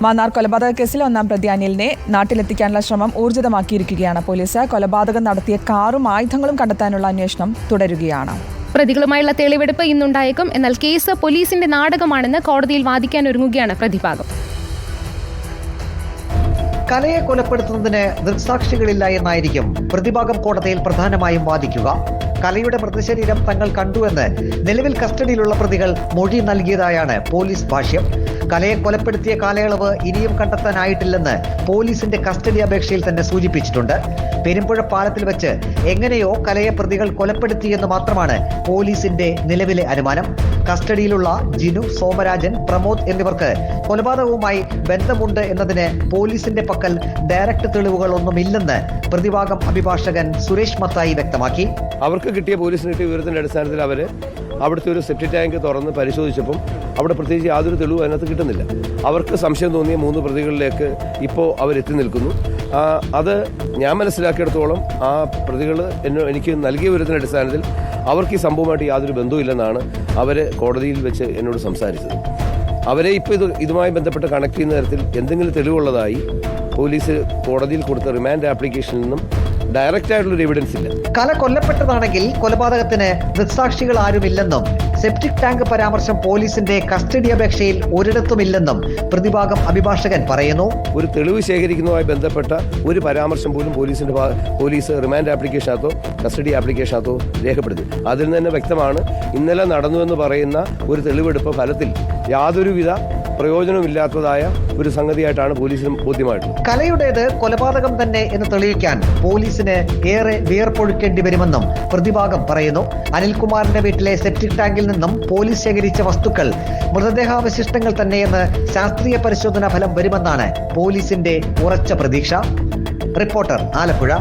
മാന്നാർ കൊലപാതക കേസിൽ ഒന്നാം പ്രതി അനിലിനെ നാട്ടിലെത്തിക്കാനുള്ള ശ്രമം ഊർജിതമാക്കിയിരിക്കുകയാണ് പോലീസ്. കൊലപാതകം നടത്തിയ കാറും ആയുധങ്ങളും കണ്ടെത്താനുള്ള അന്വേഷണം തുടരുകയാണ്. പ്രതികളുമായുള്ള തെളിവെടുപ്പ് ഇന്നുണ്ടായേക്കും. എന്നാൽ കേസ് പോലീസിന്റെ നാടകമാണെന്ന് കോടതിയിൽ വാദിക്കാനൊരുങ്ങുകയാണ് പ്രതിഭാഗം. കലയെ കൊലപ്പെടുത്തുന്നതിന് ദൃക്സാക്ഷികളില്ല എന്നായിരിക്കും പ്രതിഭാഗം കോടതിയിൽ പ്രധാനമായും വാദിക്കുക. കലയുടെ മൃതശരീരം തങ്ങൾ കണ്ടുവെന്ന് നിലവിൽ കസ്റ്റഡിയിലുള്ള പ്രതികൾ മൊഴി നൽകിയതായാണ് പോലീസ് ഭാഷ്യം. കലയെ കൊലപ്പെടുത്തിയ കാലയളവ് ഇനിയും കണ്ടെത്താനായിട്ടില്ലെന്ന് പോലീസിന്റെ കസ്റ്റഡി അപേക്ഷയിൽ തന്നെ സൂചിപ്പിച്ചിട്ടുണ്ട്. പെരുമ്പുഴ പാലത്തിൽ വെച്ച് എങ്ങനെയോ കലയെ പ്രതികൾ കൊലപ്പെടുത്തിയെന്ന് മാത്രമാണ് പോലീസിന്റെ നിലവിലെ അനുമാനം. കസ്റ്റഡിയിലുള്ള ജിനു, സോമരാജൻ, പ്രമോദ് എന്നിവർക്ക് കൊലപാതകവുമായി ബന്ധമുണ്ട് എന്നതിന് പോലീസിന്റെ പക്കൽ ഡയറക്ട് തെളിവുകളൊന്നുമില്ലെന്ന് പ്രതിഭാഗം അഭിഭാഷകൻ സുരേഷ് മത്തായി വ്യക്തമാക്കി. അവർക്ക് കിട്ടിയ പോലീസിന് കിട്ടിയ വിവരത്തിന്റെ അടിസ്ഥാനത്തിൽ അവര് അവിടുത്തെ ഒരു സെപ്റ്റി ടാങ്ക് തുറന്ന് പരിശോധിച്ചപ്പം അവിടെ പ്രത്യേകിച്ച് യാതൊരു തെളിവും അതിനകത്ത് കിട്ടുന്നില്ല. അവർക്ക് സംശയം തോന്നിയ 3 പ്രതികളിലേക്ക് ഇപ്പോൾ അവരെത്തി നിൽക്കുന്നു. അത് ഞാൻ മനസ്സിലാക്കിയിടത്തോളം ആ പ്രതികൾ എനിക്ക് നൽകിയ വിവരത്തിന്റെ അടിസ്ഥാനത്തിൽ അവർക്ക് ഈ സംഭവമായിട്ട് യാതൊരു ബന്ധവുമില്ലെന്നാണ് അവർ കോടതിയിൽ വെച്ച് എന്നോട് സംസാരിച്ചത്. അവരെ ഇപ്പോൾ ഇതുമായി ബന്ധപ്പെട്ട് കണക്ട് ചെയ്യുന്ന തരത്തിൽ എന്തെങ്കിലും തെളിവുള്ളതായി പോലീസ് കോടതിയിൽ കൊടുത്ത റിമാൻഡ് ആപ്ലിക്കേഷനിൽ നിന്നും ഡയറക്റ്റ് ആയിട്ടുള്ള എവിഡൻസ് ഇല്ല. കല കൊല്ലപ്പെട്ടതാണെങ്കിൽ കൊലപാതകത്തിന് ദൃക്സാക്ഷികൾ ആരുമില്ലെന്നും സെപ്റ്റിക് ടാങ്ക് പരാമർശം പോലീസിന്റെ കസ്റ്റഡി അപേക്ഷയിൽ ഒരിടത്തുമില്ലെന്നും പ്രതിഭാഗം അഭിഭാഷകൻ പറയുന്നു. ഒരു തെളിവ് ശേഖരിക്കുന്നതുമായി ബന്ധപ്പെട്ട ഒരു പരാമർശം പോലും പോലീസ് റിമാൻഡ് ആപ്ലിക്കേഷനകത്തോ കസ്റ്റഡി ആപ്ലിക്കേഷനകത്തോ രേഖപ്പെടുത്തി. അതിൽ നിന്ന് തന്നെ വ്യക്തമാണ് ഇന്നലെ നടന്നുവെന്ന് പറയുന്ന ഒരു തെളിവെടുപ്പ് ഫലത്തിൽ യാതൊരുവിധ പ്രയോജനമില്ലാത്തതായ ഒരു സംഗതിയായിട്ടാണ് പോലീസിനും ബോധ്യമായിട്ടുള്ളത്. കലയുടേത് കൊലപാതകം തന്നെ എന്ന് തെളിയിക്കാൻ പോലീസിന് ഏറെ വിയർപ്പൊഴുക്കേണ്ടി വരുമെന്നും പ്രതിഭാഗം പറയുന്നു. അനിൽകുമാറിന്റെ വീട്ടിലെ സെപ്റ്റിക് ടാങ്കിൽ നിന്നും പോലീസ് ശേഖരിച്ച വസ്തുക്കൾ മൃതദേഹാവശിഷ്ടങ്ങൾ തന്നെയെന്ന് ശാസ്ത്രീയ പരിശോധനാ ഫലം വരുമെന്നാണ് പോലീസിന്റെ ഉറച്ച പ്രതീക്ഷ. റിപ്പോർട്ടർ, ആലപ്പുഴ.